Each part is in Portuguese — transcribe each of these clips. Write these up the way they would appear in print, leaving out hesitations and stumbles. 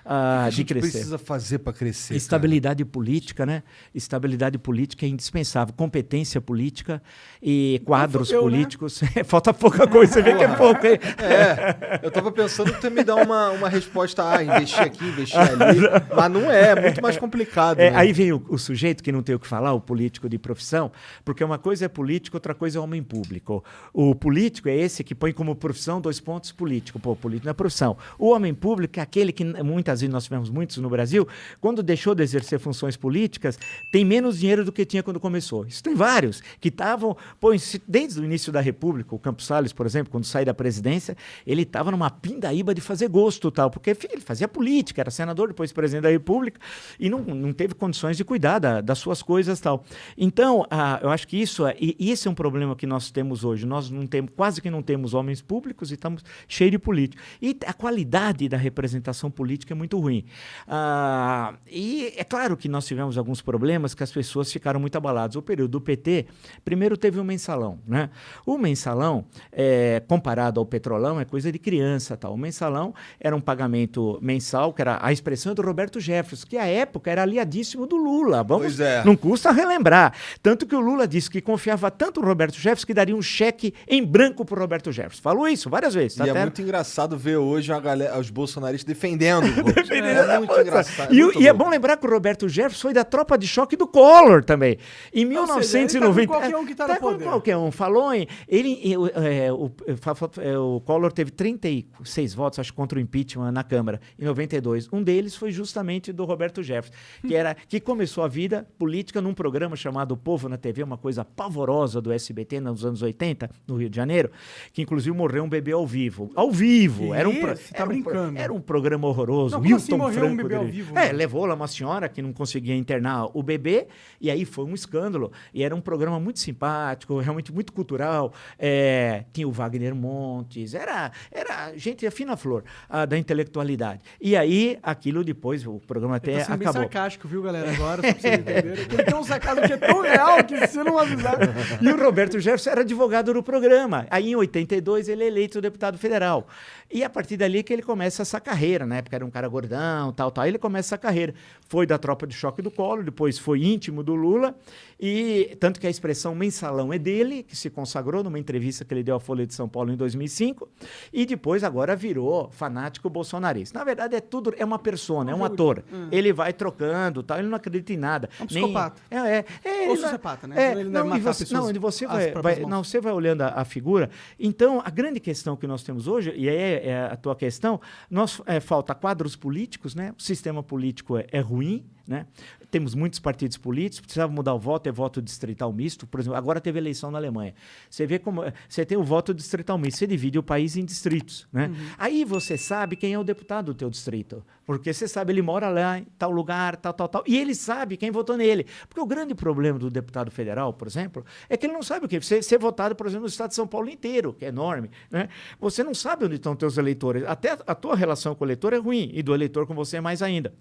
a de gente crescer. Precisa fazer para crescer? Estabilidade política, né? Estabilidade política é indispensável. Competência política e quadros políticos. Né? Falta pouca coisa, você vê que é pouco, hein? Eu tava pensando que tu ia me dar uma resposta, investir aqui, investir ali, mas não é muito mais complicado. Né? Aí vem o sujeito que não tem o que falar, o político de profissão, porque uma coisa é político, outra coisa é homem público. O político é esse que põe como profissão 2 pontos político. Pô, político não é profissão. O homem público é aquele que muitas vezes nós tivemos muitos no Brasil, quando deixou de exercer funções políticas, tem menos dinheiro do que tinha quando começou. Isso tem vários que estavam, desde o início da República, o Campos Salles, por exemplo, quando sai da presidência, ele estava numa pindaíba de fazer gosto, tal, porque ele fazia política, era senador, depois presidente da República, e não teve condições de cuidar das suas coisas, tal. Então, eu acho que isso é um problema que nós temos hoje. Nós não temos, quase que não temos homens públicos e estamos cheios de políticos. E a qualidade da representação política é muito ruim. E é claro que nós tivemos alguns problemas que as pessoas ficaram muito abaladas. O período do PT, primeiro teve o mensalão, né? O mensalão, comparado ao petrolão, é coisa de criança, tal. O mensalão era um pagamento mensal, que era a expressão do Roberto Jefferson, que à época era aliadíssimo do Lula. Não custa relembrar. Tanto que o Lula disse que confiava tanto no Roberto Jefferson que daria um cheque em branco para o Roberto Jefferson. Falou isso várias vezes. Tá, é muito engraçado ver hoje os bolsonaristas defendendo. É muito engraçado. E é bom lembrar que o Roberto Jefferson foi da tropa de choque do Collor também. Em 1990. Tá qualquer um que tá no poder. Qualquer um. Falou em... o Collor teve 36 votos, acho, contra o impeachment na Câmara, em 92. Um deles foi justamente do Roberto Jefferson, que começou a vida política num programa chamado Povo na TV, uma coisa pavorosa do SBT nos anos 80, no Rio de Janeiro, que inclusive morreu um bebê ao vivo. Ao vivo! Era um programa horroroso. Não, Wilton Franco. Um bebê ao vivo, né? Levou lá uma senhora que não conseguia internar o bebê, e aí foi um escândalo. E era um programa muito simpático, realmente muito cultural. Tinha o Wagner Montes, era gente fina flor da intelectualidade. E aí, aquilo depois, o programa até acabou. Bem sarcástico, viu, galera? Agora, só pra vocês entenderem. Ele tem um sacado que é tão real que se não avisar... E o Roberto Jefferson era advogado do programa. Aí, em 82, ele é eleito deputado federal. E a partir dali que ele começa essa carreira, na época era um cara gordão, tal. Ele começa essa carreira. Foi da tropa de choque do Collor, depois foi íntimo do Lula, e tanto que a expressão mensalão é dele, que se consagrou numa entrevista que ele deu à Folha de São Paulo em 2005, e depois agora virou fanático bolsonarista. Na verdade, é uma persona, é um ator. Ele vai trocando, tal, ele não acredita em nada. É um psicopata. Ou sociopata, né? Ele deve matar pessoas. Você vai olhando a figura. Então, a grande questão que nós temos hoje, e é a tua questão, falta quadros políticos, né? O sistema político é ruim, né? Temos muitos partidos políticos, precisava mudar o voto, é voto distrital misto. Por exemplo, agora teve eleição na Alemanha. Você vê como você tem o voto distrital misto, você divide o país em distritos, né? Aí você sabe quem é o deputado do teu distrito, porque você sabe, ele mora lá em tal lugar, tal, e ele sabe quem votou nele. Porque o grande problema do deputado federal, por exemplo, é que ele não sabe o que ser votado, por exemplo, no estado de São Paulo inteiro, que é enorme, né? Você não sabe onde estão teus eleitores. Até a tua relação com o eleitor é ruim, e do eleitor com você é mais ainda.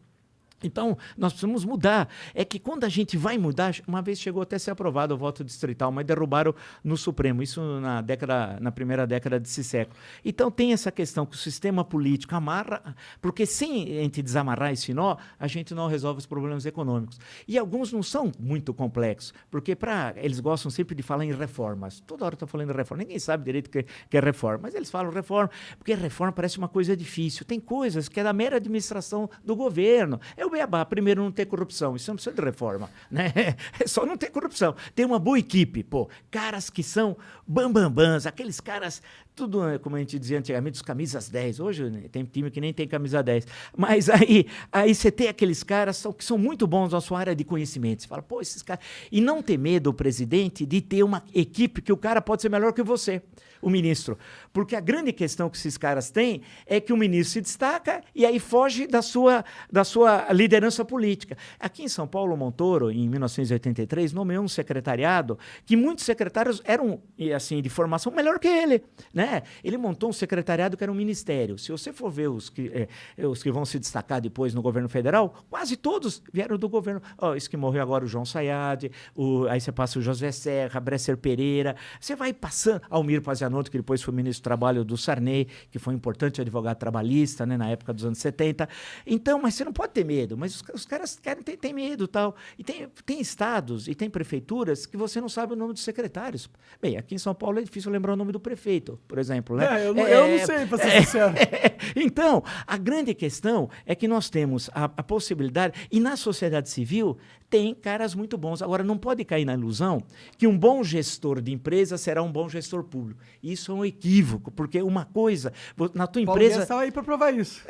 Então, nós precisamos mudar. É que quando a gente vai mudar, uma vez chegou até a ser aprovado o voto distrital, mas derrubaram no Supremo, isso na primeira década desse século. Então, tem essa questão que o sistema político amarra, porque sem a gente desamarrar esse nó, a gente não resolve os problemas econômicos. E alguns não são muito complexos, porque eles gostam sempre de falar em reformas. Toda hora estão falando em reforma. Ninguém sabe direito o que é reforma, mas eles falam reforma, porque reforma parece uma coisa difícil. Tem coisas que é da mera administração do governo. Beabá, primeiro, não ter corrupção. Isso não precisa de reforma, né? É só não ter corrupção. Tem uma boa equipe, caras que são bambambãs, aqueles caras, tudo, como a gente dizia antigamente, os camisas 10. Hoje tem time que nem tem camisa 10. Mas aí você tem aqueles caras que são muito bons na sua área de conhecimento. Você fala, esses caras... E não ter medo, o presidente, de ter uma equipe que o cara pode ser melhor que você, o ministro. Porque a grande questão que esses caras têm é que o ministro se destaca e aí foge da sua liderança política. Aqui em São Paulo, Montoro, em 1983, nomeou um secretariado que muitos secretários eram, assim, de formação melhor que ele, né? Ele montou um secretariado que era um ministério. Se você for ver os que vão se destacar depois no governo federal, quase todos vieram do governo. Esse que morreu agora, o João Sayad, aí você passa o José Serra, Bresser Pereira, você vai passando, Almir Pazianotto, que depois foi ministro do Trabalho do Sarney, que foi um importante advogado trabalhista, né, na época dos anos 70. Então, mas você não pode ter medo, mas os caras têm medo, tal. E tem estados e tem prefeituras que você não sabe o nome dos secretários. Bem, aqui em São Paulo é difícil lembrar o nome do prefeito, por exemplo, né? Eu não sei, pra ser sincero. Então, a grande questão é que nós temos a possibilidade, e na sociedade civil tem caras muito bons. Agora, não pode cair na ilusão que um bom gestor de empresa será um bom gestor público. Isso é um equívoco, porque uma coisa, na tua empresa... Paulo estava aí para provar isso.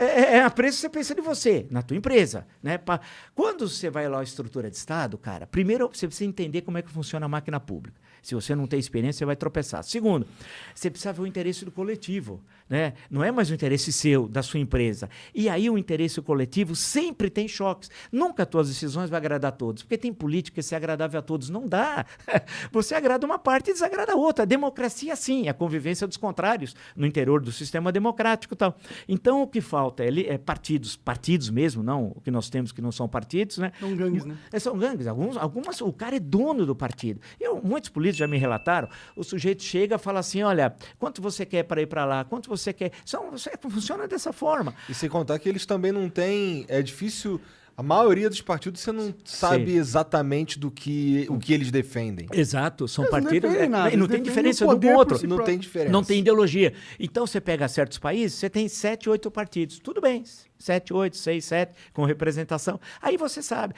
A preço você pensa de você, na tua empresa. Né? Quando você vai lá à estrutura de Estado, cara, primeiro você precisa entender como é que funciona a máquina pública. Se você não tem experiência, você vai tropeçar. Segundo, você precisa ver o interesse do coletivo. Né? Não é mais o interesse seu, da sua empresa. E aí o interesse coletivo sempre tem choques. Nunca as tuas decisões vão agradar a todos, porque tem política que ser agradável a todos. Não dá. Você agrada uma parte e desagrada a outra. A democracia, sim, a convivência dos contrários no interior do sistema democrático e tal. Então, o que falta é partidos mesmo, não o que nós temos que não são partidos. Né? São gangues, né? São gangues. Algumas, o cara é dono do partido. Muitos políticos já me relataram, o sujeito chega e fala assim, olha, quanto você quer para ir para lá? Quanto você quer? Funciona dessa forma. E sem contar que eles também não têm... É difícil... A maioria dos partidos você não sabe exatamente o que eles defendem. Exato, são Eles partidos... não não tem diferença de um com o outro. Não tem diferença. Não tem ideologia. Então, você pega certos países, você tem 7, 8 partidos. Tudo bem, 7, 8, 6, 7, com representação. Aí você sabe.